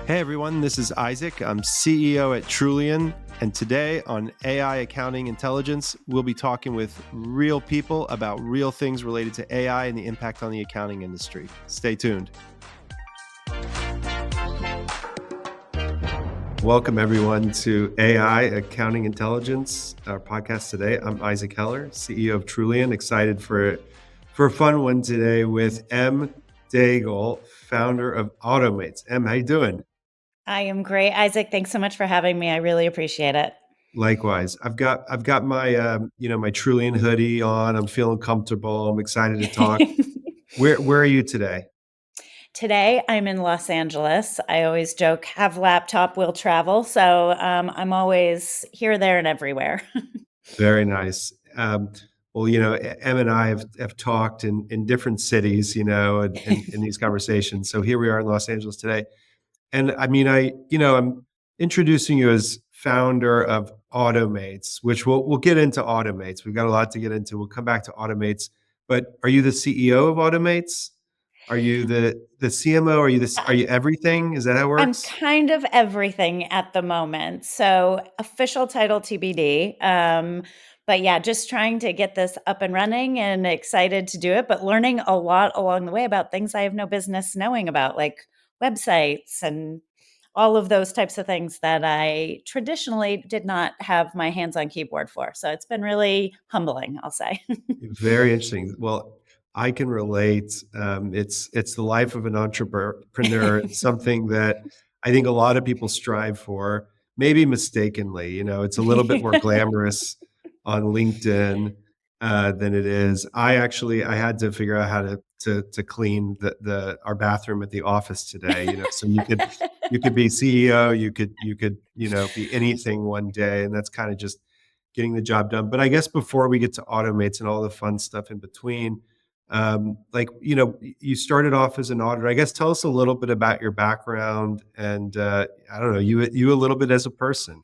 Hey everyone, this is Isaac. I'm CEO at Trullion, and today on AI Accounting Intelligence, we'll be talking with real people about real things related to AI and the impact on the accounting industry. Stay tuned. Welcome everyone to AI Accounting Intelligence, our podcast today. I'm Isaac Heller, CEO of Trullion. Excited for a fun one today with M. Daigle, founder of Otto-Mates. M, how you doing? I am great, Isaac. Thanks so much for having me. I really appreciate it. Likewise, I've got my my Trullion hoodie on. I'm feeling comfortable. I'm excited to talk. Where are you today? Today, I'm in Los Angeles. I always joke, have laptop, will travel. So I'm always here, there, and everywhere. Very nice. Well, Em and I have talked in different cities, in these conversations. So here we are in Los Angeles today. And I mean, I'm introducing you as founder of Otto-Mates, which we'll get into Otto-Mates. We've got a lot to get into. We'll come back to Otto-Mates. But are you the CEO of Otto-Mates? Are you the CMO? Are you everything? Is that how it I'm works? kind of everything at the moment. So official title TBD. But yeah, just trying to get this up and running and excited to do it, but learning a lot along the way about things I have no business knowing about, like websites and all of those types of things that I traditionally did not have my hands on keyboard for. So it's been really humbling, I'll say. Very interesting. Well, I can relate. It's the life of an entrepreneur. It's something that I think a lot of people strive for, maybe mistakenly. It's a little bit more glamorous on LinkedIn than it is. I had to figure out how to clean our bathroom at the office today. So you could be CEO, you could be anything one day, and that's kind of just getting the job done. But I guess before we get to Otto-Mates and all the fun stuff in between, you started off as an auditor. I guess tell us a little bit about your background and I don't know, you a little bit as a person.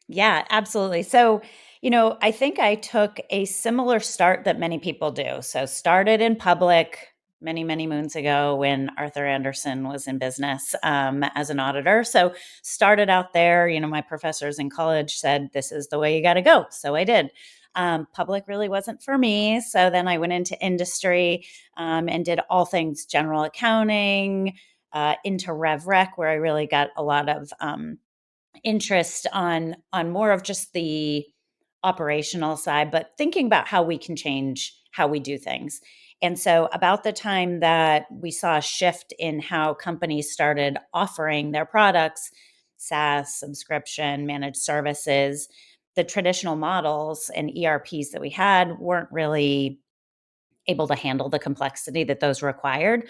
Yeah, absolutely. So, I think I took a similar start that many people do. So, started in public many, many moons ago when Arthur Andersen was in business as an auditor. So, started out there. My professors in college said, this is the way you got to go. So, I did. Public really wasn't for me. So, then I went into industry and did all things general accounting, into Rev Rec, where I really got a lot of interest on more of just the operational side, but thinking about how we can change how we do things. And so about the time that we saw a shift in how companies started offering their products, SaaS, subscription, managed services, the traditional models and ERPs that we had weren't really able to handle the complexity that those required.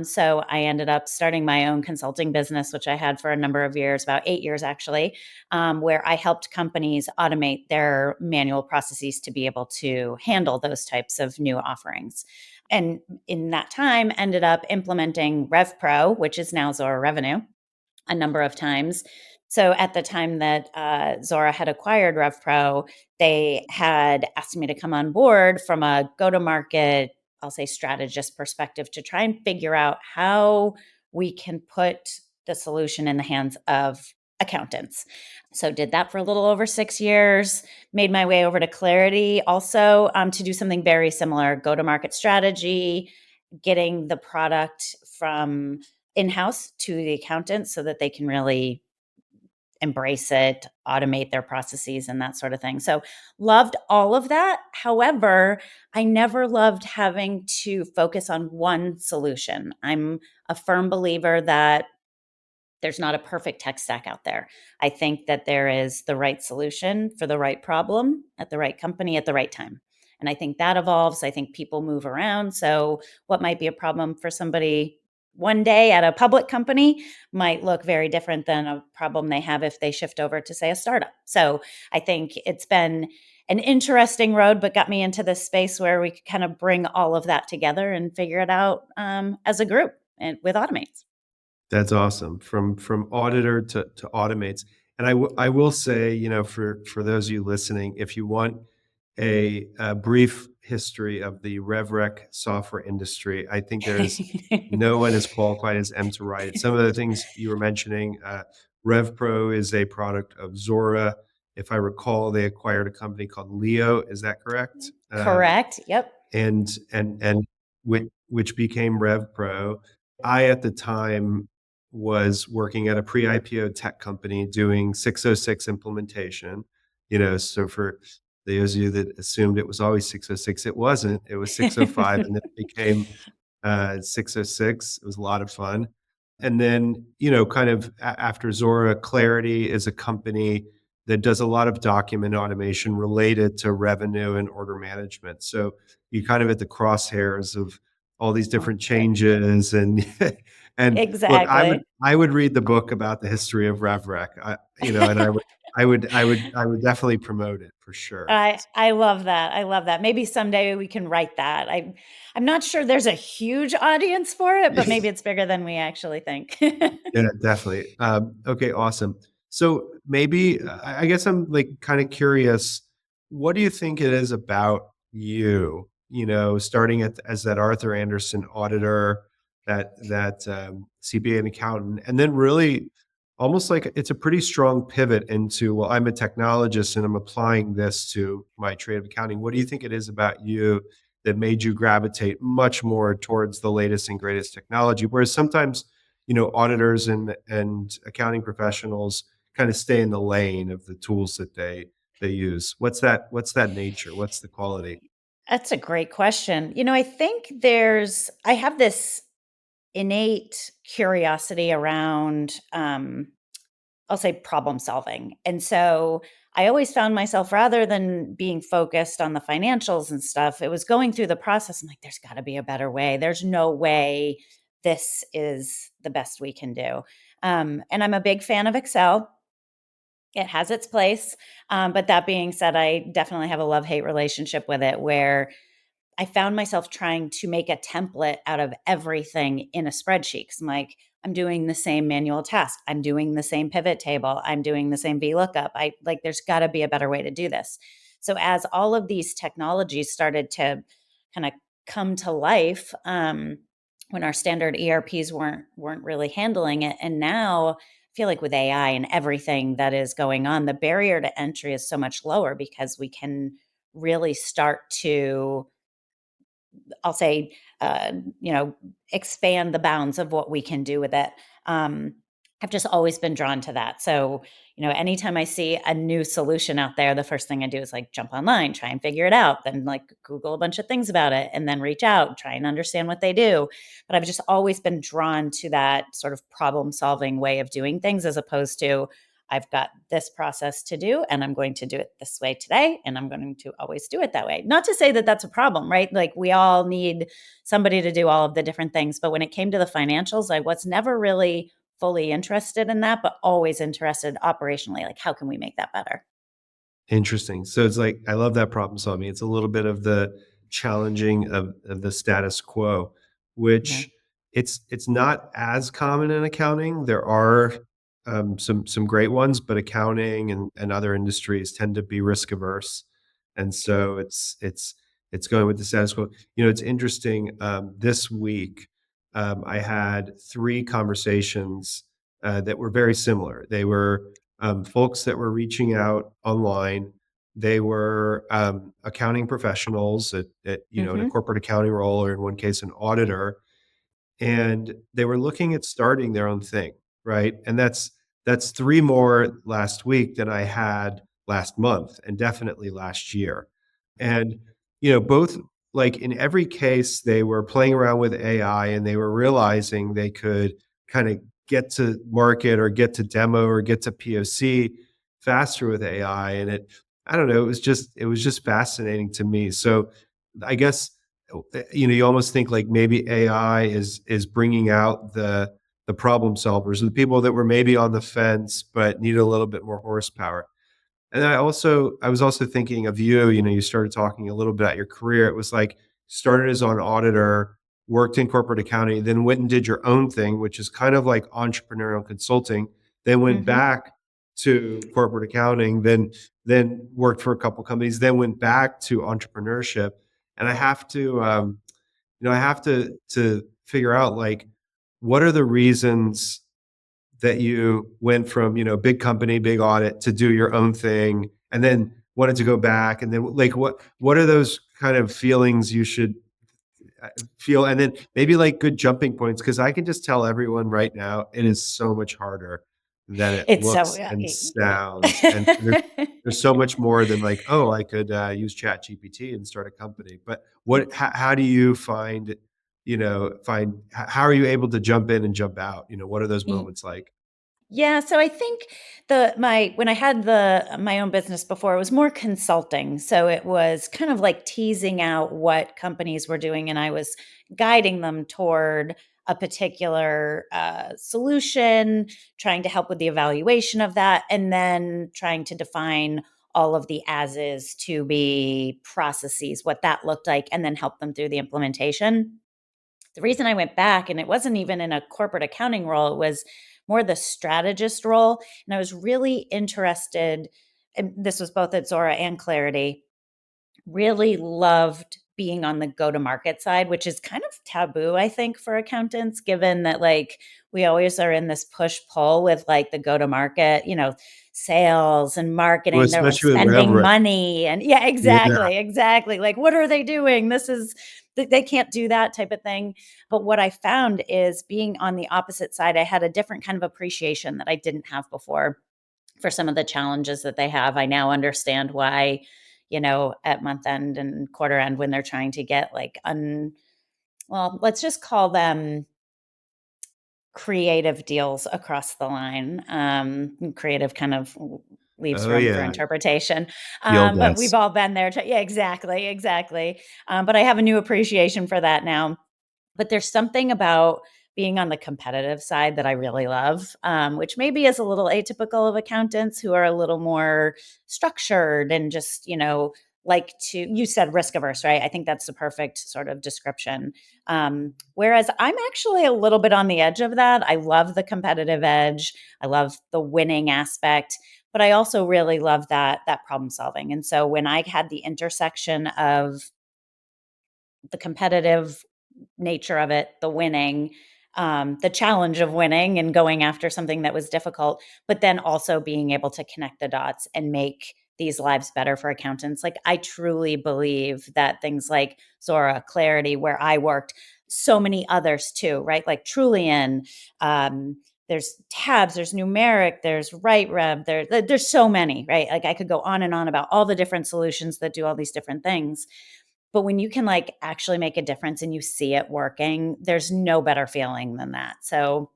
So I ended up starting my own consulting business, which I had for a number of years, about 8 years actually, where I helped companies automate their manual processes to be able to handle those types of new offerings. And in that time, ended up implementing RevPro, which is now Zora Revenue, a number of times. So at the time that Zora had acquired RevPro, they had asked me to come on board from a go-to-market, I'll say strategist perspective, to try and figure out how we can put the solution in the hands of accountants. So did that for a little over 6 years, made my way over to Clarity also to do something very similar, go-to-market strategy, getting the product from in-house to the accountants so that they can really embrace it, automate their processes and that sort of thing. So loved all of that. However, I never loved having to focus on one solution. I'm a firm believer that there's not a perfect tech stack out there. I think that there is the right solution for the right problem at the right company at the right time. And I think that evolves. I think people move around. So what might be a problem for somebody one day at a public company might look very different than a problem they have if they shift over to, say, a startup. So I think it's been an interesting road, but got me into this space where we could kind of bring all of that together and figure it out as a group and with Auto-Mates. That's awesome. From auditor to Auto-Mates. And I will say, for those of you listening, if you want a brief history of the RevRec software industry. I think there's no one as qualified as M to write it. Some of the things you were mentioning, RevPro is a product of Zora. If I recall, they acquired a company called Leo. Is that correct? Correct. Yep. And which became RevPro. I at the time was working at a pre-IPO tech company doing 606 implementation. So for those of you that assumed it was always 606, it wasn't. It was 605, and it became 606. It was a lot of fun. And then, kind of after Zora, Clarity is a company that does a lot of document automation related to revenue and order management. So you're kind of at the crosshairs of all these Oh, different great. changes, and look, Exactly. I would read the book about the history of RevRec. And I would definitely promote it for sure. I love that. I love that. Maybe someday we can write that. I'm not sure there's a huge audience for it, but maybe it's bigger than we actually think. Yeah, definitely. Okay, awesome. So maybe I guess I'm like kind of curious, what do you think it is about you, starting as that Arthur Anderson auditor, that CPA and accountant, and then really almost like it's a pretty strong pivot into, well, I'm a technologist and I'm applying this to my trade of accounting. What do you think it is about you that made you gravitate much more towards the latest and greatest technology? Whereas sometimes auditors and accounting professionals kind of stay in the lane of the tools that they use. What's that nature? What's the quality? That's a great question. I think I have this innate curiosity around, I'll say problem solving. And so I always found myself, rather than being focused on the financials and stuff, it was going through the process. I'm like, there's got to be a better way. There's no way this is the best we can do. And I'm a big fan of Excel. It has its place. But that being said, I definitely have a love hate relationship with it, where I found myself trying to make a template out of everything in a spreadsheet. 'Cause I'm like, I'm doing the same manual task. I'm doing the same pivot table. I'm doing the same VLOOKUP. There's got to be a better way to do this. So as all of these technologies started to kind of come to life, when our standard ERPs weren't really handling it, and now I feel like with AI and everything that is going on, the barrier to entry is so much lower because we can really start to, I'll say, uh, you know, expand the bounds of what we can do with it. Um, I've just always been drawn to that. So, anytime I see a new solution out there, the first thing I do is like jump online, try and figure it out, then like Google a bunch of things about it, and then reach out, try and understand what they do. But I've just always been drawn to that sort of problem solving way of doing things, as opposed to, I've got this process to do and I'm going to do it this way today and I'm going to always do it that way. Not to say that that's a problem, right? Like we all need somebody to do all of the different things. But when it came to the financials, I was never really fully interested in that, but always interested operationally. Like, how can we make that better? Interesting. So it's like I love that problem solving. It's a little bit of the challenging of the status quo, Yeah. which it's not as common in accounting. There are some great ones, but accounting and other industries tend to be risk averse, and so it's going with the status quo. It's interesting. This week, I had three conversations that were very similar. They were folks that were reaching out online. They were accounting professionals in a Hmm. corporate accounting role, or in one case, an auditor, and they were looking at starting their own thing, right? And that's three more last week than I had last month, and definitely last year. And both, like, in every case, they were playing around with AI and they were realizing they could kind of get to market or get to demo or get to POC faster with AI. And I don't know, it was just fascinating to me. So I guess you almost think like maybe AI is bringing out the problem solvers, the people that were maybe on the fence but need a little bit more horsepower. And I was also thinking of you. You started talking a little bit about your career. It was like started as an auditor, worked in corporate accounting, then went and did your own thing, which is kind of like entrepreneurial consulting. Then went Hmm. back to corporate accounting, then worked for a couple companies, then went back to entrepreneurship. and I have to, I have to figure out like what are the reasons that you went from, big company, big audit to do your own thing and then wanted to go back, and then like what are those kind of feelings you should feel, and then maybe like good jumping points, because I can just tell everyone right now it is so much harder than it It's so looks and sounds, and there's so much more than like, oh, I could use Chat GPT and start a company. But how do you find, how are you able to jump in and jump out? What are those moments like? Yeah, so I think when I had my own business before, it was more consulting. So it was kind of like teasing out what companies were doing, and I was guiding them toward a particular solution, trying to help with the evaluation of that, and then trying to define all of the as is to be processes, what that looked like, and then help them through the implementation. The reason I went back, and it wasn't even in a corporate accounting role, it was more the strategist role. And I was really interested, and this was both at Zora and Clarity, really loved being on the go to market side, which is kind of taboo, I think, for accountants, given that like we always are in this push pull with like the go to market, sales and Well, marketing. They're especially with spending reverend. money. And yeah, Yeah. exactly. Exactly. Like, what are they doing? They can't do that type of thing. But what I found is being on the opposite side, I had a different kind of appreciation that I didn't have before for some of the challenges that they have. I now understand why, at month end and quarter end, when they're trying to get like well, let's just call them creative deals across the line. Creative kind of leaves Oh room for yeah. interpretation. Feel But we've this. all been there. Yeah, exactly, exactly. But I have a new appreciation for that now. But there's something about being on the competitive side that I really love, which maybe is a little atypical of accountants who are a little more structured and just, like you said risk averse, right? I think that's the perfect sort of description. Whereas I'm actually a little bit on the edge of that. I love the competitive edge. I love the winning aspect, but I also really love that problem solving. And so when I had the intersection of the competitive nature of it, the winning, the challenge of winning and going after something that was difficult, but then also being able to connect the dots and make these lives better for accountants. Like, I truly believe that things like Zora, Clarity, where I worked, so many others too, right? Like Trullion, there's tabs, there's numeric, there's right rev, there's so many, right? Like, I could go on and on about all the different solutions that do all these different things. But when you can like actually make a difference and you see it working, there's no better feeling than that. So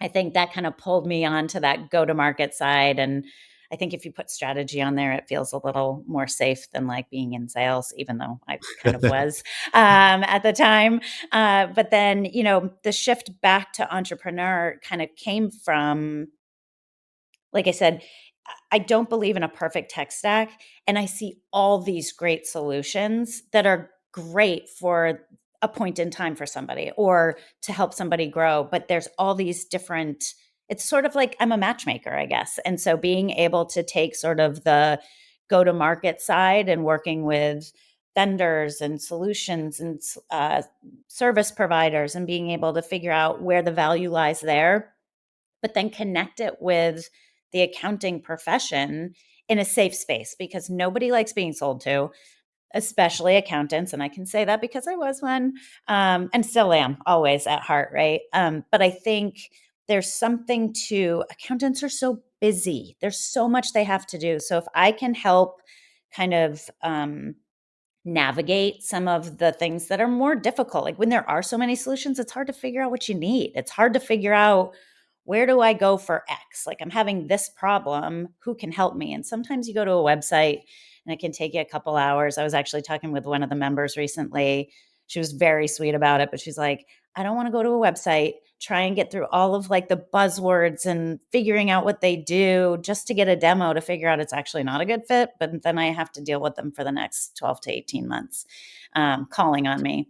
I think that kind of pulled me onto that go to market side. And I think if you put strategy on there, it feels a little more safe than like being in sales, even though I kind of was at the time. But then, the shift back to entrepreneur kind of came from, like I said, I don't believe in a perfect tech stack. And I see all these great solutions that are great for a point in time for somebody or to help somebody grow. But there's all these different, it's sort of like I'm a matchmaker, I guess. And so being able to take sort of the go to market side and working with vendors and solutions and service providers and being able to figure out where the value lies there, but then connect it with the accounting profession in a safe space, because nobody likes being sold to, especially accountants. And I can say that because I was one, and still am always at heart, right? But I think there's something to accountants are so busy. There's so much they have to do. So if I can help kind of navigate some of the things that are more difficult. Like when there are so many solutions, it's hard to figure out what you need. It's hard to figure out, where do I go for X? Like, I'm having this problem. Who can help me? And sometimes you go to a website and it can take you a couple hours. I was actually talking with one of the members recently. She was very sweet about it, but she's like, I don't want to go to a website, try and get through all of like the buzzwords and figuring out what they do just to get a demo to figure out it's actually not a good fit. But then I have to deal with them for the next 12 to 18 months, calling on me.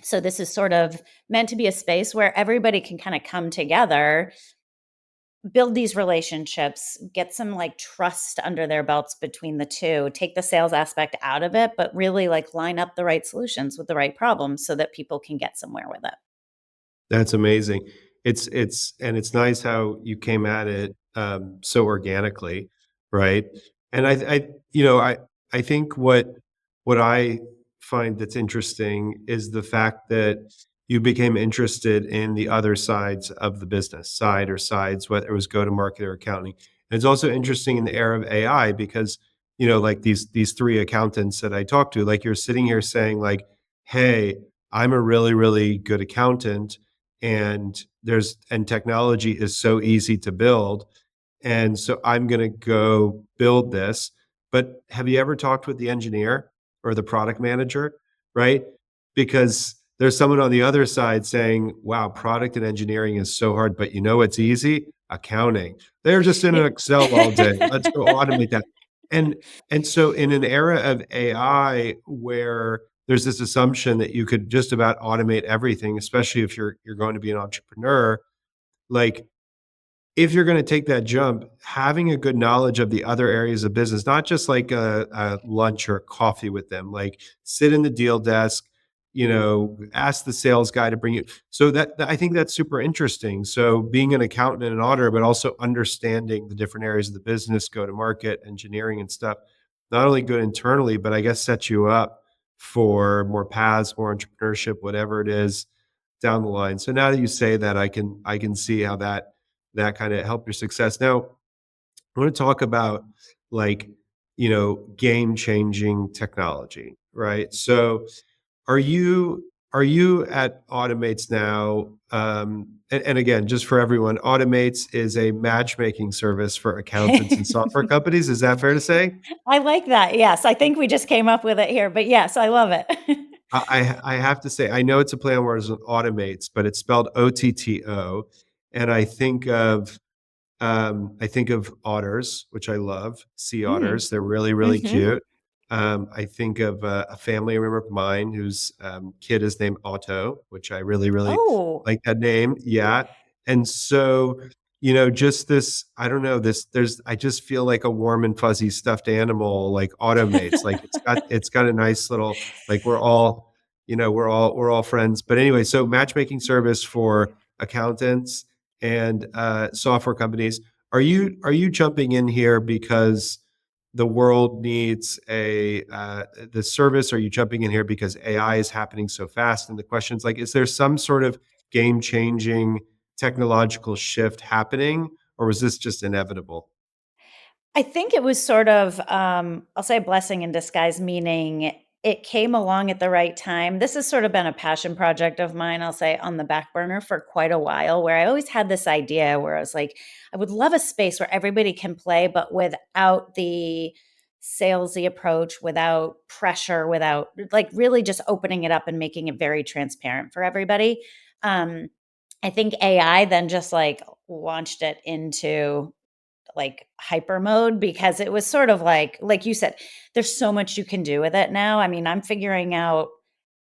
So this is sort of meant to be a space where everybody can kind of come together, build these relationships, get some like trust under their belts between the two, take the sales aspect out of it, but really like line up the right solutions with the right problems so that people can get somewhere with it. That's amazing. It's nice how you came at it, so organically, right? And I think what I find that's interesting is the fact that you became interested in the other sides of the business, side or sides, whether it was go-to-market or accounting. And it's also interesting in the era of AI because, like these 3 accountants that I talked to, like, you're sitting here saying like, "Hey, I'm a really, really good accountant, and technology is so easy to build, and so I'm gonna go build this." But have you ever talked with the engineer or the product manager, right? Because there's someone on the other side saying, "Wow, product and engineering is so hard, but you know what's easy? Accounting. They're just in an Excel all day. Let's go automate that." And and so in an era of AI where there's this assumption that you could just about automate everything, especially if you're going to be an entrepreneur, like, if you're gonna take that jump, having a good knowledge of the other areas of business, not just like a lunch or a coffee with them, like, sit in the deal desk, ask the sales guy to bring you so I think that's super interesting. So being an accountant and an auditor, but also understanding the different areas of the business, go to market, engineering and stuff, not only good internally, but I guess sets you up for more paths, more entrepreneurship, whatever it is down the line. So now that you say that, I can see how that kinda helped your success. Now, I wanna talk about, like, game changing technology, right? So, are you at Automates now? And again, just for everyone, Automates is a matchmaking service for accountants and software companies. Is that fair to say? I like that. Yes, I think we just came up with it here, but yes, I love it. I have to say, I know it's a play on words with Automates, but it's spelled OTTO, and I think of otters, which I love, sea Mm. otters. They're really, really Mhm. cute. I think of a family member of mine whose kid is named Otto, which I really, really Oh. like that name. Yeah. And so, just this, I don't know, I just feel like a warm and fuzzy stuffed animal, like Automates. Like it's got a nice little, like we're all friends. But anyway, so matchmaking service for accountants and software companies. Are you jumping in here because the world needs the service? Are you jumping in here because AI is happening so fast? And the question is like, is there some sort of game changing technological shift happening, or was this just inevitable? I think it was sort of, I'll say a blessing in disguise, meaning it came along at the right time. This has sort of been a passion project of mine, I'll say, on the back burner for quite a while, where I always had this idea where I was like, I would love a space where everybody can play, but without the salesy approach, without pressure, without like really just opening it up and making it very transparent for everybody. Um, I think AI then just like launched it into like hyper mode because it was sort of like you said, there's so much you can do with it now. I mean, I'm figuring out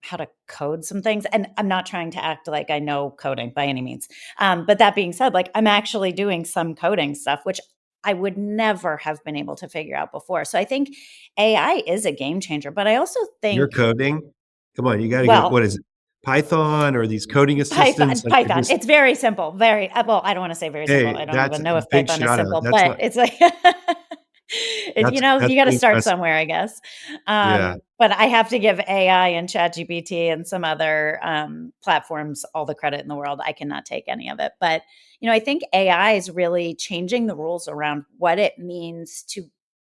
how to code some things, and I'm not trying to act like I know coding by any means. But that being said, like I'm actually doing some coding stuff, which I would never have been able to figure out before. So I think AI is a game changer, but I also You're think, coding? Come on, you got to give. well, What is it? Python or these coding assistants? Python, Like, Python. It's very simple. Very well, I don't wanna say very simple. I hey, don't that's even a know if big Python is shout out. simple, That's but not. it's like That's you that's gotta pretty start impressive. somewhere, I guess. Yeah. But I have to give AI and ChatGPT and some other, platforms all the credit in the world. I cannot take any of it. But, I think AI is really changing the rules around what it means to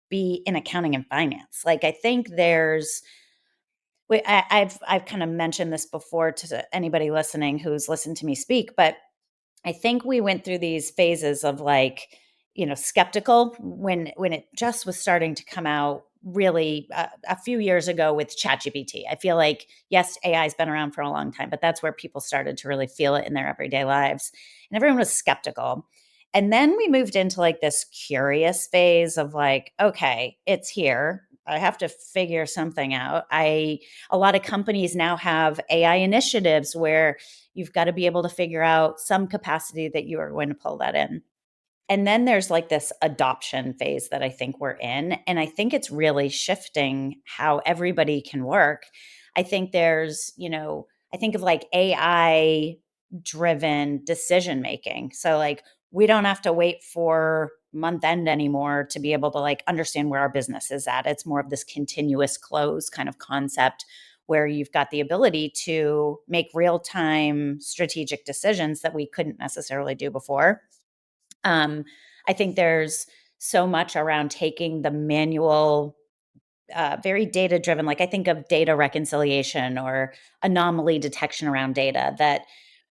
be in accounting and finance. Like, I think there's I've kind of mentioned this before to anybody listening who's listened to me speak, but I think we went through these phases of like, skeptical when it just was starting to come out really a few years ago with ChatGPT. I feel like yes, AI has been around for a long time, but that's where people started to really feel it in their everyday lives. And everyone was skeptical. And then we moved into like this curious phase of like, okay, it's here. I have to figure something out. A lot of companies now have AI initiatives where you've got to be able to figure out some capacity that you are going to pull that in. And then there's like this adoption phase that I think we're in. And I think it's really shifting how everybody can work. I think there's, I think of like AI driven decision making. So, like, we don't have to wait for month end anymore to be able to like understand where our business is at. It's more of this continuous close kind of concept where you've got the ability to make real time strategic decisions that we couldn't necessarily do before. um, I think there's so much around taking the manual, very data driven, like I think of data reconciliation or anomaly detection around data that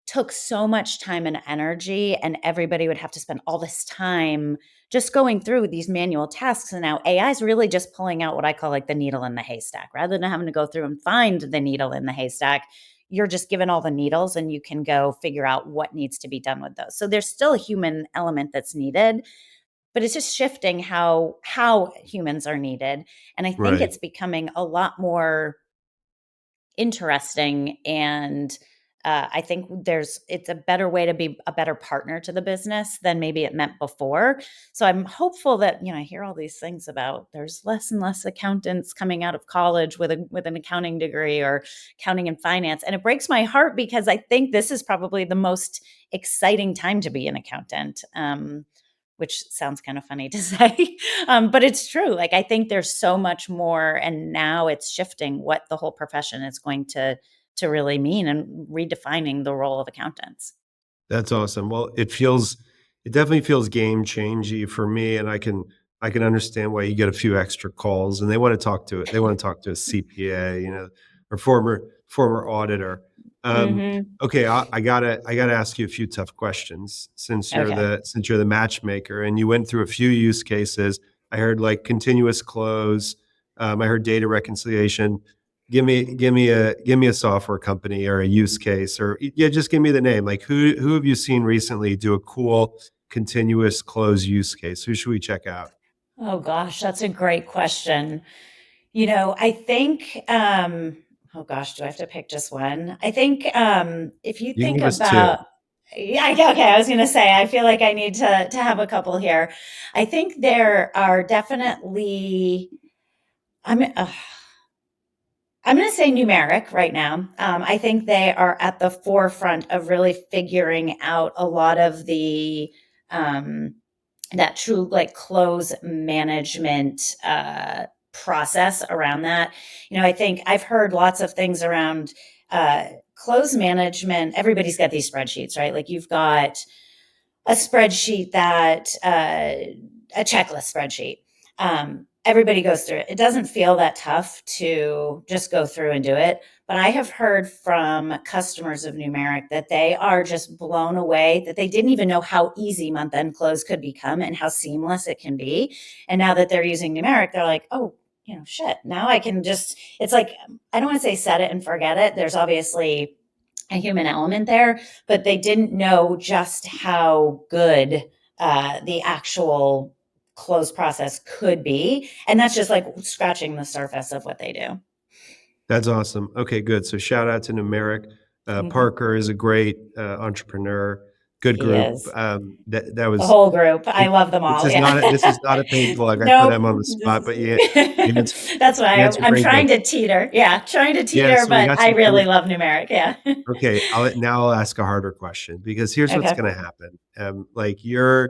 took so much time and energy, and everybody would have to spend all this time just going through these manual tasks. And now AI is really just pulling out what I call like the needle in the haystack. Rather than having to go through and find the needle in the haystack, you're just given all the needles and you can go figure out what needs to be done with those. So there's still a human element that's needed, but it's just shifting how humans are needed. And I think Right. it's becoming a lot more interesting. And I think it's a better way to be a better partner to the business than maybe it meant before. So I'm hopeful that, I hear all these things about there's less and less accountants coming out of college with an accounting degree or accounting and finance. And it breaks my heart because I think this is probably the most exciting time to be an accountant. Which sounds kind of funny to say, but it's true. Like, I think there's so much more, and now it's shifting what the whole profession is going to really mean, and redefining the role of accountants. That's awesome. Well, it definitely feels game changey for me, and I can understand why you get a few extra calls, and they want to talk to a CPA, or former auditor. Um, Hmm. okay, I gotta ask you a few tough questions Okay. since you're the matchmaker, and you went through a few use cases. I heard like continuous close. I heard data reconciliation. Give me a software company or a use case, or yeah, just give me the name. Like, who have you seen recently do a cool continuous close use case? Who should we check out? Oh gosh, that's a great question. I think, oh gosh, do I have to pick just one? I think, if you You can think give us two. about, yeah, okay, I was going to say, I feel like I need to have a couple here. I think there are definitely, I'm, uh, I'm going to say numeric right now. I think they are at the forefront of really figuring out a lot of um, that true like close management process around that. I think I've heard lots of things around close management. Everybody's got these spreadsheets, right? Like, you've got a spreadsheet that a checklist spreadsheet. Everybody goes through it. It doesn't feel that tough to just go through and do it. But I have heard from customers of Numeric that they are just blown away, that they didn't even know how easy month end close could become and how seamless it can be. And now that they're using Numeric, they're like, oh, shit, now I can just, it's like, I don't want to say set it and forget it. There's obviously a human element there, but they didn't know just how good the actual close process could be. And that's just like scratching the surface of what they do. That's awesome. Okay, good. So shout out to Numeric. Mhm. Parker is a great entrepreneur. Good He group. is. That The was whole group. I it, love them this all. is Yeah. not a paid plug. I put Nope. him on the spot, but you answered, That's you why answered I'm very trying good. to teeter. Yeah, trying to Yeah, teeter, so we but got I some really cool. love numeric. Yeah. Okay, I'll ask a harder question, because here's what's Okay. going to happen. Like, you're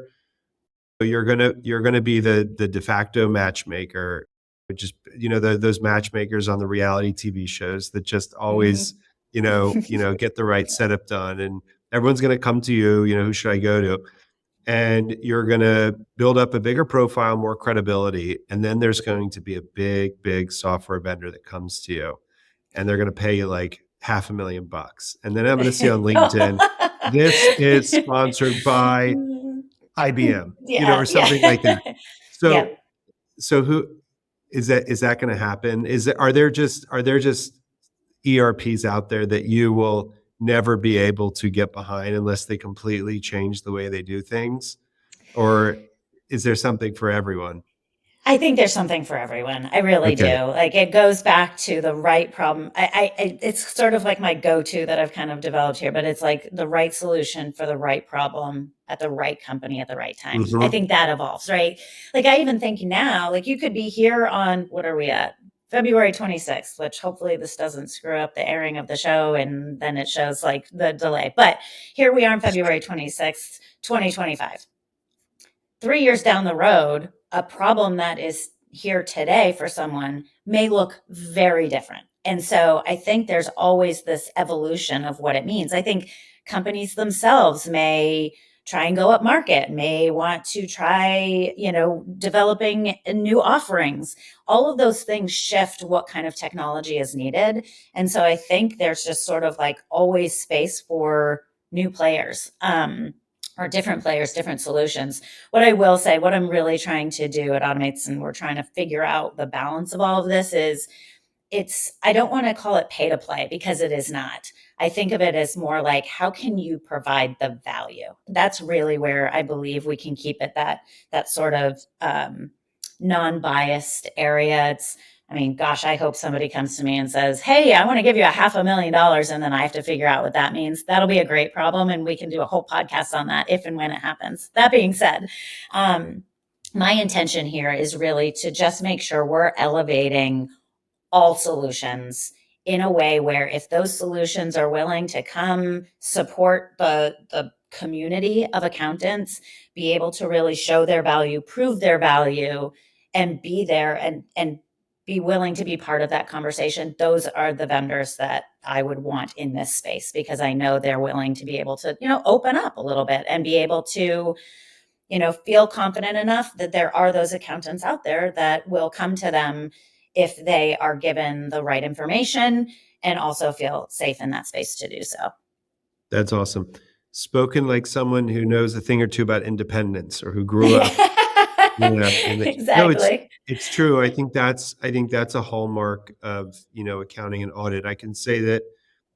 gonna be the de facto matchmaker, which is, those matchmakers on the reality TV shows that just always, Hmm. get the right setup done, and everyone's gonna come to you. Who should I go to? And you're gonna build up a bigger profile, more credibility, and then there's going to be a big software vendor that comes to you, and they're gonna pay you like $500,000, and then I'm gonna see on LinkedIn, this is sponsored by IBM, Yeah, or yeah. something like that. Yeah. So who is that going to happen? Are there just ERPs out there that you will never be able to get behind unless they completely change the way they do things? Or is there something for everyone? I think there's something for everyone. I really do. Okay. Like it goes back to the right problem. It's sort of like my go-to that I've kind of developed here, but it's like the right solution for the right problem at the right company at the right time. I Hmm. think that evolves, right? Like I even think now, like you could be here on what are we at? February 26th, which hopefully this doesn't screw up the airing of the show and then it shows like the delay. But here we are on February 26th, 2025. 3 years down the road, a problem that is here today for someone may look very different. And so I think there's always this evolution of what it means. I think companies themselves may try and go up market, may want to try, developing new offerings. All of those things shift what kind of technology is needed. And so I think there's just sort of like always space for new players. Or different players, different solutions. What I will say, what I'm really trying to do at Auto-Mates, and we're trying to figure out the balance of all of this is I don't want to call it pay to play because it is not. I think of it as more like how can you provide the value? That's really where I believe we can keep it that sort of non-biased area. I mean, gosh, I hope somebody comes to me and says, "Hey, I want to give you a $500,000," and then I have to figure out what that means. That'll be a great problem, and we can do a whole podcast on that if and when it happens. That being said, my intention here is really to just make sure we're elevating all solutions in a way where if those solutions are willing to come support the community of accountants, be able to really show their value, prove their value, and be there and be willing to be part of that conversation, those are the vendors that I would want in this space because I know they're willing to be able to, open up a little bit and be able to feel confident enough that there are those accountants out there that will come to them if they are given the right information and also feel safe in that space to do so. That's awesome. Spoken like someone who knows a thing or two about independence or who grew up, in the no, Exactly. it's true. I think that's a hallmark of, accounting and audit. I can say that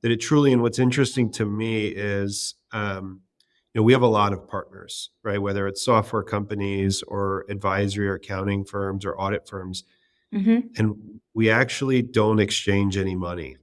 at Trullion, what's interesting to me is, we have a lot of partners, right? Whether it's software companies or advisory or accounting firms or audit firms, Hmm. and we actually don't exchange any money.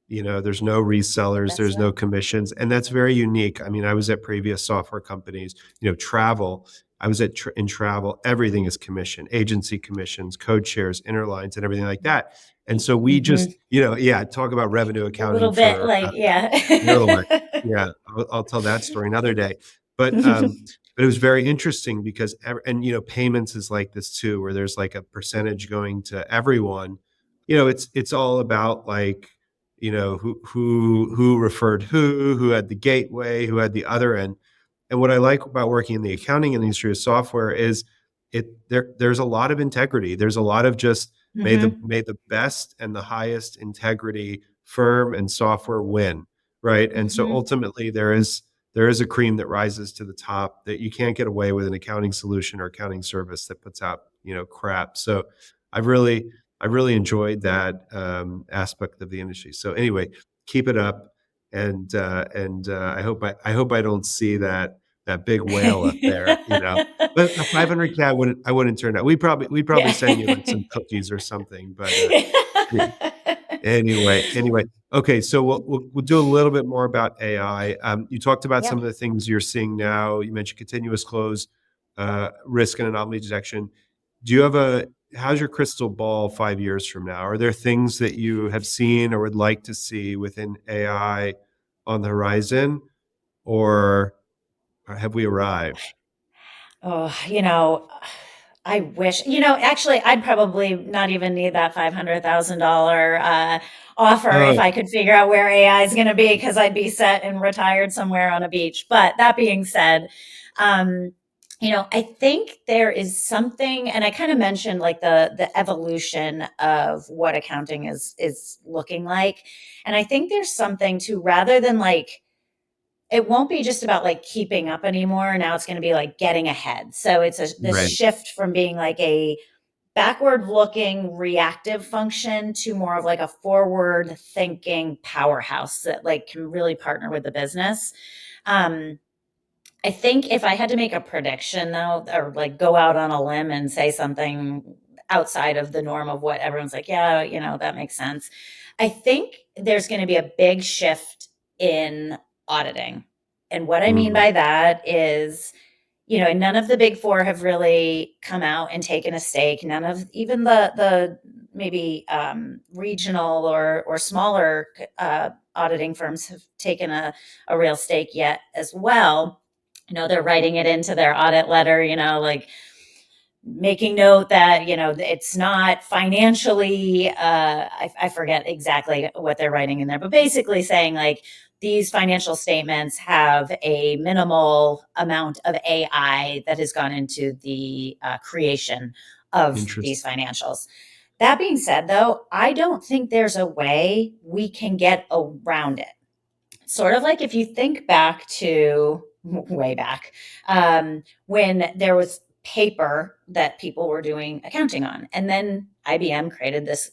There's no resellers, That's there's no commissions, and that's very unique. I mean, I was at previous software companies, travel. I was in travel, everything is commission, agency commissions, code shares, interlines, and everything like that. And so we just, hmm yeah, talk about revenue a little accounting bit for like, yeah. Maryland. Yeah, I'll tell that story another day. But it was very interesting because and payments is like this too, where there's like a percentage going to everyone. It's all about like, who referred who had the gateway, who had the other end. And what I like about working in the accounting industry of software is there's a lot of integrity. There's a lot of just hmm may the best and the highest integrity firm and software win, right? And so hmm ultimately there is a cream that rises to the top that you can't get away with an accounting solution or accounting service that puts out, crap. So I've really I've really enjoyed that aspect of the industry. So anyway, keep it up, and I hope I don't see that big whale up there, But a 500K, I wouldn't turn out. We'd probably Yeah. send you like some cookies or something. But anyway, okay. So we'll do a little bit more about AI. You talked about Yeah. some of the things you're seeing now. You mentioned continuous close, risk and anomaly detection. Do you have a How's your crystal ball 5 years from now? Are there things that you have seen or would like to see within AI on the horizon, or have we arrived? Oh, I wish, actually, I'd probably not even need that $500,000 offer if Oh, I could figure out where AI is going to be because I'd be set and retired somewhere on a beach. But that being said, um, I think there is something, and I kind of mentioned like the evolution of what accounting is looking like, and I think there's something to rather than like it won't be just about like keeping up anymore. Now it's going to be like getting ahead. So it's this right. shift from being like a backward looking reactive function to more of like a forward thinking powerhouse that like can really partner with the business. Um, I think if I had to make a prediction though, or like go out on a limb and say something, outside of the norm of what everyone's like, yeah, that makes sense. I think there's going to be a big shift in auditing. And what I mean Mm, by that is, none of the big four have really come out and taken a stake. None of even the maybe regional or smaller auditing firms have taken a real stake yet as well. They're writing it into their audit letter, like making note that it's not financially I forget exactly what they're writing in there, but basically saying like these financial statements have a minimal amount of AI that has gone into the creation of these interesting. financials. That being said, though, I don't think there's a way we can get around it. Sort of like if you think back to way back when there was paper that people were doing accounting on, and then IBM created this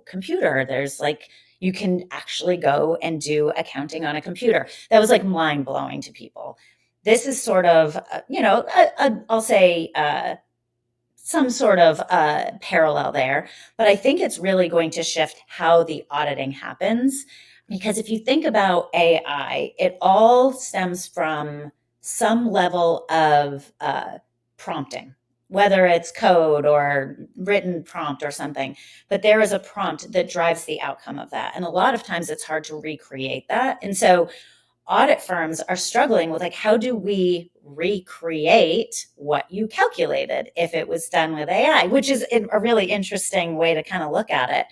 computer. There's like you can actually go and do accounting on a computer. That was like mind blowing to people. This is sort of I'll say some sort of parallel there. But I think it's really going to shift how the auditing happens. Because if you think about AI, it all stems from some level of prompting, whether it's code or written prompt or something. But there is a prompt that drives the outcome of that. And a lot of times it's hard to recreate that. And so audit firms are struggling with like how do we recreate what you calculated if it was done with AI, which is a really interesting way to kind of look at it.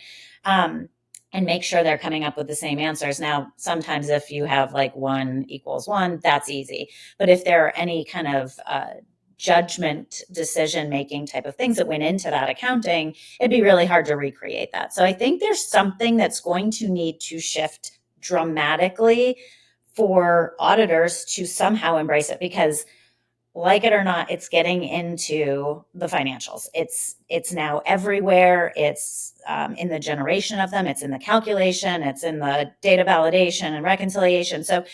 And make sure they're coming up with the same answers. Now, sometimes if you have like 1 = 1, that's easy. But if there are any kind of judgment decision making type of things that went into that accounting, it'd be really hard to recreate that. So I think there's something that's going to need to shift dramatically for auditors to somehow embrace it, because like it or not, it's getting into the financials. It's now everywhere. It's in the generation of them. It's in the calculation. It's in the data validation and reconciliation. So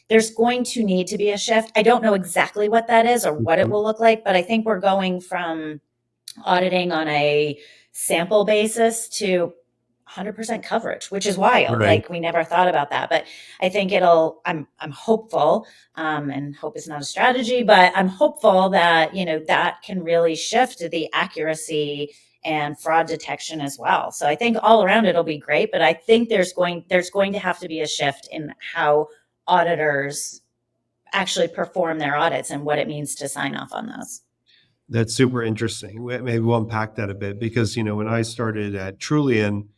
there's going to need to be a shift. I don't know exactly what that is or what it Mhm. will look like, but I think we're going from auditing on a sample basis to 100% coverage, which is wild. Right. Like we never thought about that, but I think I'm hopeful, and hope is not a strategy, but I'm hopeful that, that can really shift the accuracy and fraud detection as well. So I think all around it'll be great, but I think there's going to have to be a shift in how auditors actually perform their audits and what it means to sign off on those. That's super interesting. Maybe we'll unpack that a bit because, when I started at Trullion,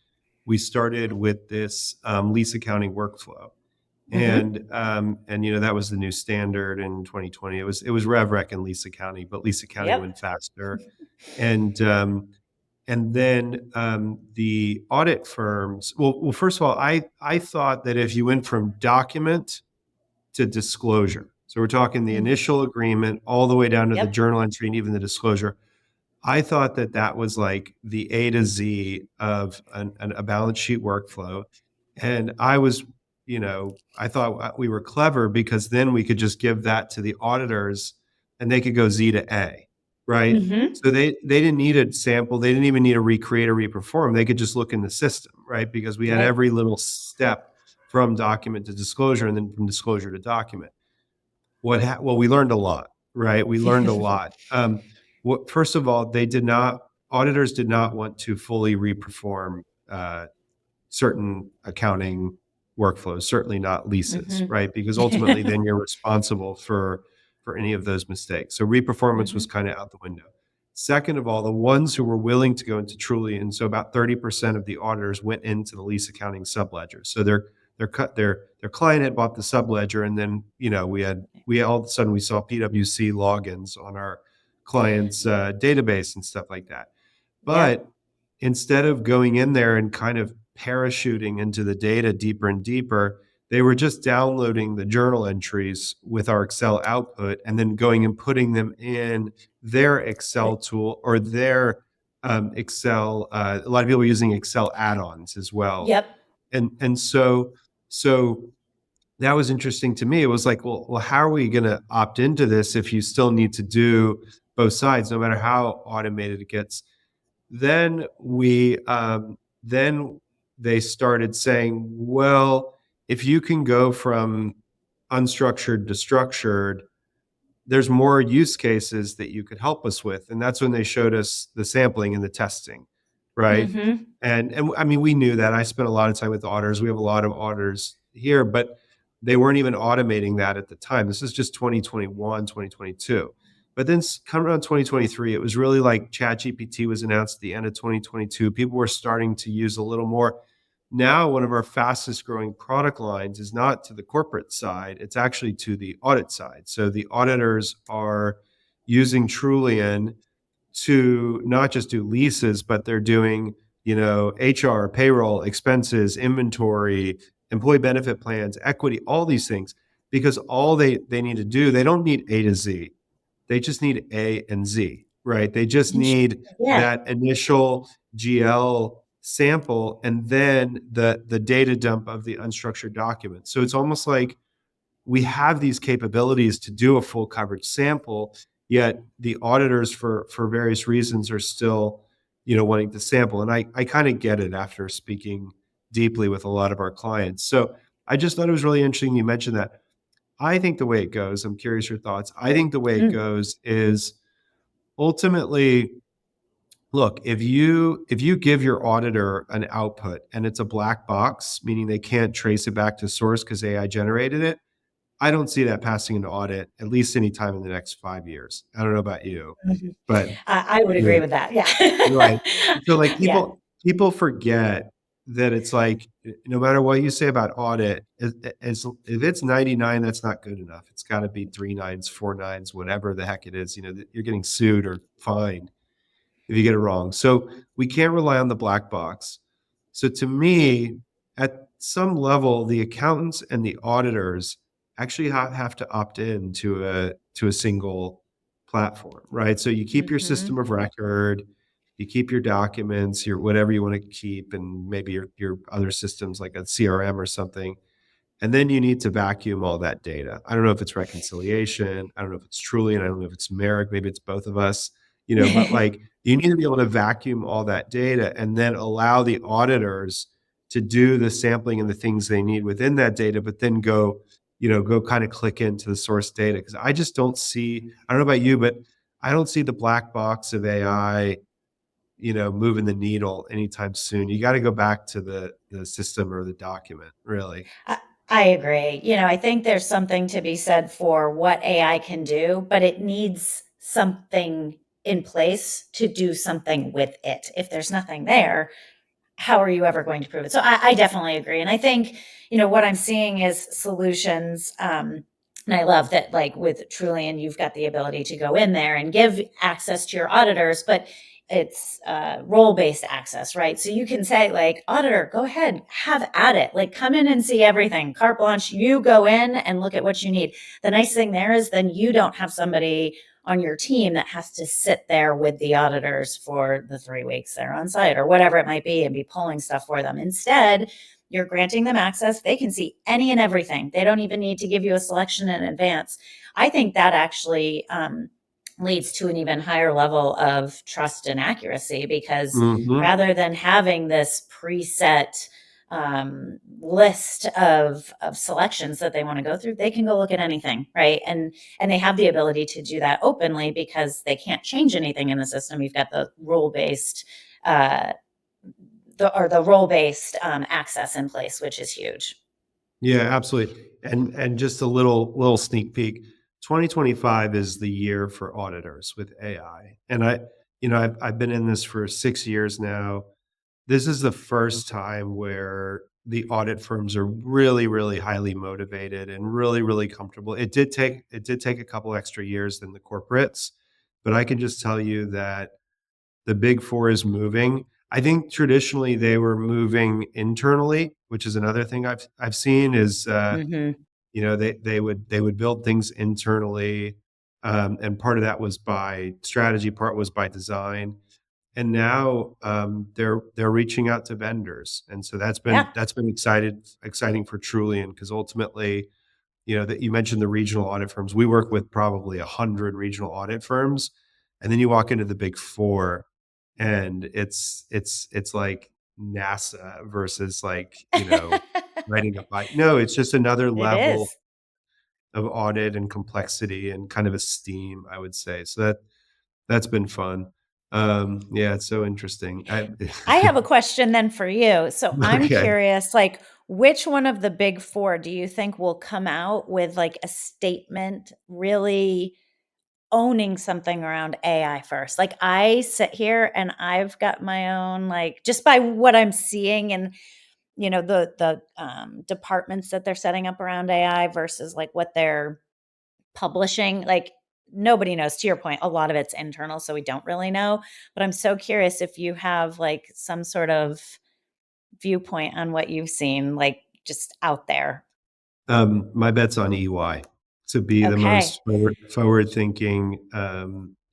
we started with this lease accounting workflow. Mm-hmm. And that was the new standard in 2020. It was rev rec and lease accounting, but lease accounting Yep. went faster. And then the audit firms. Well, first of all, I thought that if you went from document to disclosure, so we're talking the Mm. initial agreement all the way down to the Yep. journal entry and even the disclosure. I thought that that was like the A to Z of a balance sheet workflow. And I thought we were clever because then we could just give that to the auditors and they could go Z to A, right? Mm-hmm. So they didn't need a sample. They didn't even need to recreate or reperform. They could just look in the system, right? Because we had Right. every little step from document to disclosure and then from disclosure to document. Well, we learned a lot, right? We learned a lot. First of all, auditors did not want to fully reperform certain accounting workflows, certainly not leases, Mhm. right? Because ultimately, then you're responsible for any of those mistakes. So reperformance was Mhm. kind of out the window. Second of all, the ones who were willing to go into Trullion, so about 30% of the auditors went into the lease accounting subledger. So their client had bought the subledger, and then we all of a sudden we saw PwC logins on our client's database and stuff like that. Yep. But instead of going in there and kind of parachuting into the data deeper and deeper, they were just downloading the journal entries with our Excel output and then going and putting them in their Excel Right. tool or their Excel. A lot of people are using Excel add-ons as well, Yep. and so that was interesting to me. It was like, well, how are we going to opt into this if you still need to do both sides, no matter how automated it gets? then then they started saying, well, if you can go from unstructured to structured, there's more use cases that you could help us with. And that's when they showed us the sampling and the testing, right? Mhm. And I mean, we knew that. I spent a lot of time with auditors. We have a lot of auditors here, but they weren't even automating that at the time. This is just 2021, 2022. But then come around 2023, it was really like ChatGPT was announced at the end of 2022. People were starting to use a little more. Now, one of our fastest growing product lines is not to the corporate side, it's actually to the audit side. So the auditors are using Trullion to not just do leases, but they're doing, HR, payroll, expenses, inventory, employee benefit plans, equity, all these things, because all they need to do, they don't need A to Z. They just need A and Z, right? They just need Yeah. that initial GL sample and then the data dump of the unstructured document. So it's almost like we have these capabilities to do a full coverage sample, yet the auditors for various reasons are still, wanting to sample. And I kind of get it after speaking deeply with a lot of our clients. So I just thought it was really interesting you mentioned that. I think the way it goes, I'm curious your thoughts. I think the way it Mm. goes is ultimately, look, if you give your auditor an output and it's a black box, meaning they can't trace it back to source because AI generated it, I don't see that passing an audit at least anytime in the next 5 years. I don't know about you, Mhm. but I would yeah, agree with that. Yeah. right. So, like, Yeah. people forget that it's like, no matter what you say about audit, as if it's 99, that's not good enough. It's gotta be 3 nines, 4 nines, whatever the heck it is, that you're getting sued or fined if you get it wrong. So we can't rely on the black box. So to me, at some level, the accountants and the auditors actually have to opt in to a single platform, right? So you keep your system Mhm. of record, you keep your documents, your whatever you want to keep, and maybe your other systems like a CRM or something. And then you need to vacuum all that data. I don't know if it's reconciliation. I don't know if it's Trullion. I don't know if it's Merrick. Maybe it's both of us, but like you need to be able to vacuum all that data and then allow the auditors to do the sampling and the things they need within that data, but then go kind of click into the source data. Cause I just don't see, I don't know about you, but I don't see the black box of AI, moving the needle anytime soon. You got to go back to the system or the document, really. I I agree. I think there's something to be said for what AI can do, but it needs something in place to do something with it. If there's nothing there, how are you ever going to prove it? So I definitely agree. And I think, what I'm seeing is solutions. And I love that, like with Trullian, you've got the ability to go in there and give access to your auditors, but it's role based access, right? So you can say, like, auditor, go ahead, have at it. Like, come in and see everything. Carte blanche, you go in and look at what you need. The nice thing there is then you don't have somebody on your team that has to sit there with the auditors for the 3 weeks they're on site or whatever it might be and be pulling stuff for them. Instead, you're granting them access. They can see any and everything. They don't even need to give you a selection in advance. I think that actually leads to an even higher level of trust and accuracy because Mhm. rather than having this preset list of selections that they want to go through, they can go look at anything, right? And they have the ability to do that openly because they can't change anything in the system. You've got the rule based uh, the role based access in place, which is huge. Yeah, absolutely. And just a little sneak peek. 2025 is the year for auditors with AI. And I've been in this for 6 years now. This is the first time where the audit firms are really, really highly motivated and really, really comfortable. It did take a couple extra years than the corporates, but I can just tell you that the big four is moving. I think traditionally they were moving internally, which is another thing I've seen is Hmm. they would build things internally, and part of that was by strategy, part was by design, and now they're reaching out to vendors, and so that's been Yeah. that's been exciting for Trulian because ultimately, that you mentioned the regional audit firms. We work with probably 100 regional audit firms, and then you walk into the big four. and it's like NASA versus like, writing a bi no, it's just another It level is. of audit and complexity and kind of esteem, I would say. So that's been fun. Yeah, it's so interesting. I have a question then for you. So I'm Okay. curious, like, which one of the big four do you think will come out with like a statement really owning something around AI first? Like, I sit here and I've got my own, like, just by what I'm seeing and the departments that they're setting up around AI versus like what they're publishing, like nobody knows. To your point, a lot of it's internal, so we don't really know. But I'm so curious if you have like some sort of viewpoint on what you've seen, like just out there. My bet's on EY to be the Okay. most forward-thinking,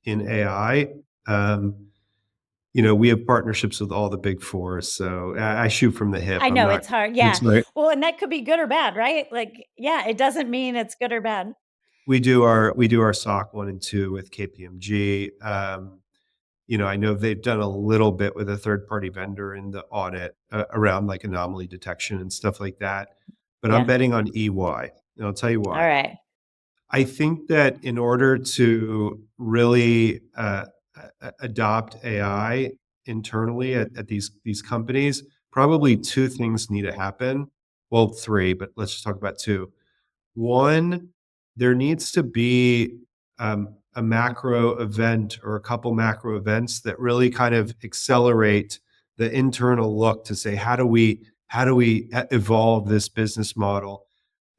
in AI. Um, we have partnerships with all the Big 4, so I shoot from the hip. I I'm know not it's hard. it's Yeah. like Well, and that could be good or bad, right? Like, yeah, it doesn't mean it's good or bad. we do our SOC 1 and 2 with KPMG. I know they've done a little bit with a third-party vendor in the audit, around, like, anomaly detection and stuff like that, but I'm Yeah. betting on EY, and I'll tell you All why. right. I think that in order to really, adopt AI internally at these companies, probably 2 things need to happen. Well, 3, but let's just talk about 2. One, there needs to be, a macro event or a couple macro events that really kind of accelerate the internal look to say, how do we evolve this business model?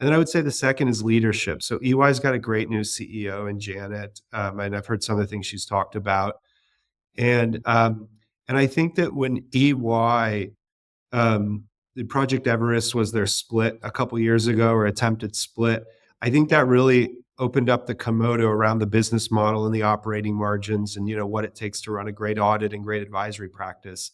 And then I would say the second is leadership. So EY's got a great new CEO in Janet, and I've heard some of the things she's talked about. And I think that when EY, the Project Everest was their split a couple years ago or attempted split. I think that Yep. really opened up the Komodo around the business model and the operating margins and what it takes to run a great audit and great advisory practice.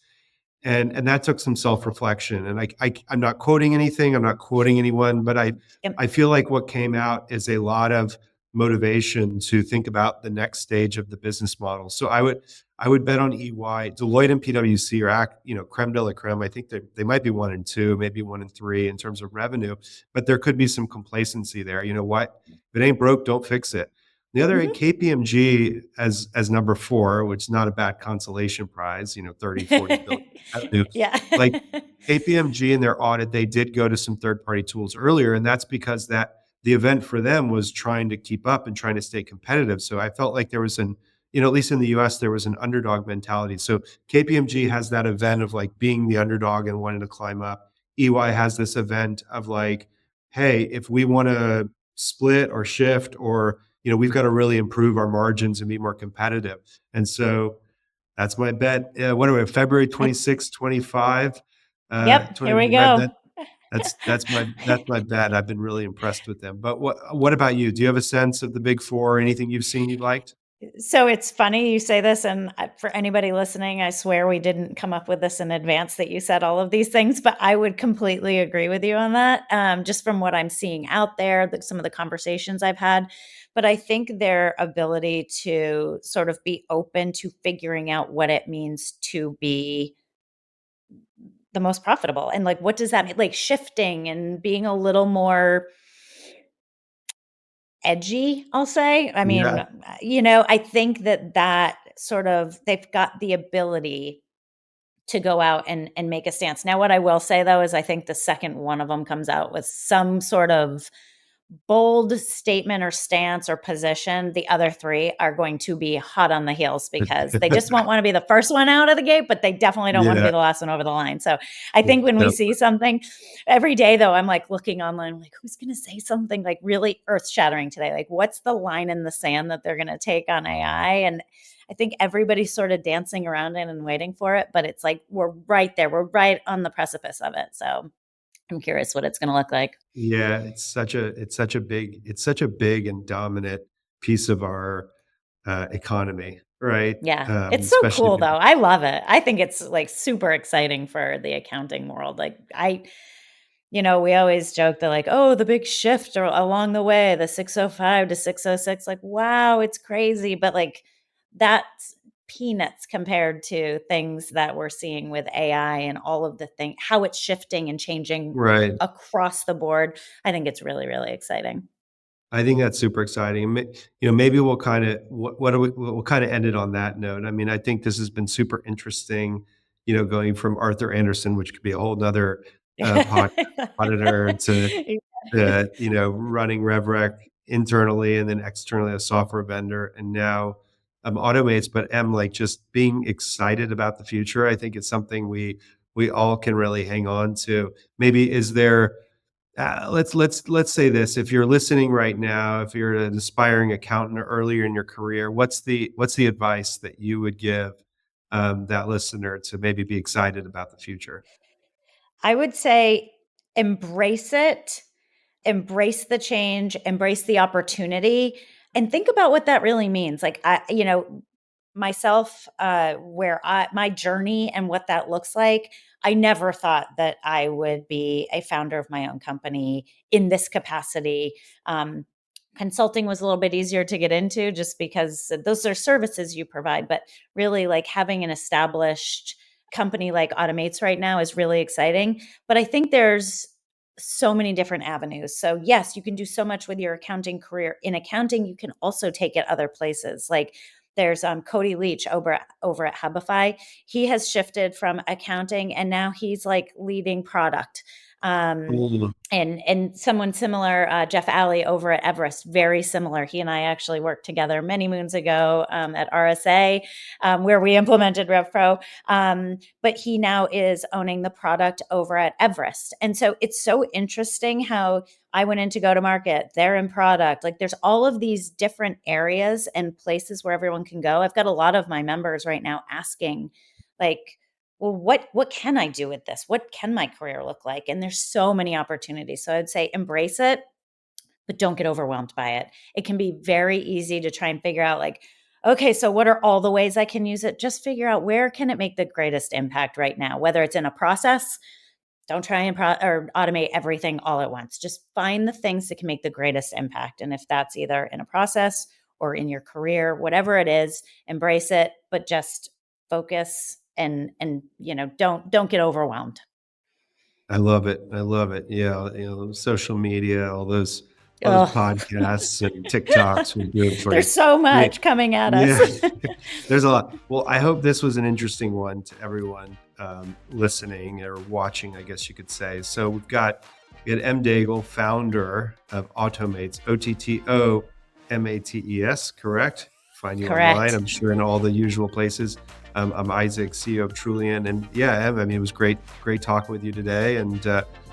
And that took some self-reflection, and I'm not quoting anything, I'm not quoting anyone, but Yep. I feel like what came out is a lot of motivation to think about the next stage of the business model. So I would bet on EY. Deloitte and PwC are creme de la creme. I think they might be 1 and 2, maybe 1 and 3 in terms of revenue, but there could be some complacency there. You know what? If it ain't broke, don't fix it. The other Mhm. KPMG as number 4, which is not a bad consolation prize, 30, 40 billion revenue. Yeah. Like KPMG in their audit, they did go to some third-party tools earlier, and that's because that the event for them was trying to keep up and trying to stay competitive. So I felt like there was at least in the US, there was an underdog mentality. So KPMG has that event of like being the underdog and wanting to climb up. EY has this event of like, hey, if we want to split or shift or we've got to really improve our margins and be more competitive. And so that's my bet. What are we, February I 26, 25, Yep, here we 2025? go. That's my bet. I've been really impressed with them. But what about you? Do you have a sense of the big four or anything you've seen you liked? So it's funny you say this, and for anybody listening, I swear we didn't come up with this in advance that you said all of these things, but I would completely agree with you on that, just from what I'm seeing out there, some of the conversations I've had. But I think their ability to sort of be open to figuring out what it means to be the most profitable and like what does that mean? Like shifting and being a little more edgy, I'll say. I mean, Yeah. I think that sort of they've got the ability to go out and make a stance. Now, what I will say though is I think the second one of them comes out with some sort of bold statement or stance or position, the other 3 are going to be hot on the heels because they just won't wanna be the first one out of the gate, but they definitely don't wanna be Yeah. the last one over the line. So, I think when we Yeah. see something every day though, I'm, like, looking online, I'm like, "Who's gonna say something, like, really earth-shattering today? Like, what's the line in the sand that they're gonna take on AI?" And I think everybody's sort of dancing around it and waiting for it, but it's like we're right there. We're right on the precipice of it. So, I'm curious what it's gonna look like. Yeah, it's such a big and dominant piece of our, economy, right? Yeah. It's so Especially if cool you though. I love it. I think it's like super exciting for the accounting world. Like we always joke that like, oh, the big shift or along the way, the 605 to 606, like, wow, it's crazy. But like that's peanuts compared to things that we're seeing with AI and all of the things, how it's shifting and changing Right. across the board. I think it's really, really exciting. I think that's super exciting. Maybe we'll kind of what do we'll kind of end it on that note. I mean, I think this has been super interesting. Going from Arthur Anderson, which could be a whole nother podcast auditor, to running RevRec internally and then externally as a software vendor, and now Auto-Mates. But like just being excited about the future. I think it's something we all can really hang on to. Maybe is there let's say this: if you're listening right now, if you're an aspiring accountant or earlier in your career, what's the advice that you would give that listener to maybe be excited about the future? I would say embrace it, embrace the change, embrace the opportunity, and think about what that really means. Like, myself, my journey and what that looks like, I never thought that I would be a founder of my own company in this capacity. Consulting was a little bit easier to get into just because those are services you provide, but really, like, having an established company like Otto-Mates right now is really exciting. But I think there's so many different avenues. So yes, you can do so much with your accounting career. In accounting, you can also take it other places. Like, there's Cody Leach over at Hubify. He has shifted from accounting and now he's like leading product. Um, Mm. and someone similar, Jeff Alley over at Everest, very similar. He and I actually worked together many moons ago at RSA, where we implemented RevPro. But he now is owning the product over at Everest. And so it's so interesting how I went in to go to market, they're in product. Like, there's all of these different areas and places where everyone can go. I've got a lot of my members right now asking, like, well, what can I do with this? What can my career look like? And there's so many opportunities. So I'd say embrace it, but don't get overwhelmed by it. It can be very easy to try and figure out, like, okay, so what are all the ways I can use it? Just figure out where can it make the greatest impact right now, whether it's in a process. Don't try and or automate everything all at once. Just find the things that can make the greatest impact. And if that's either in a process or in your career, whatever it is, embrace it, but just focus and don't get overwhelmed. I love it. I love it. Yeah, social media, all those Oh, podcasts and TikToks will do it for you. there's so Yeah, much coming at us. yeah. There's a lot. Well, I hope this was an interesting one to everyone listening or watching, I guess you could say. So we had M. Daigle, founder of Otto-Mates, Ottomates, correct? Find you online, Correct. I'm sure, in all the usual places. I'm Isaac, CEO of Trullion, and yeah, Em, I mean, it was great talking with you today, and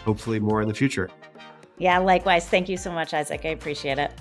hopefully more in the future. Yeah, likewise. Thank you so much, Isaac. I appreciate it.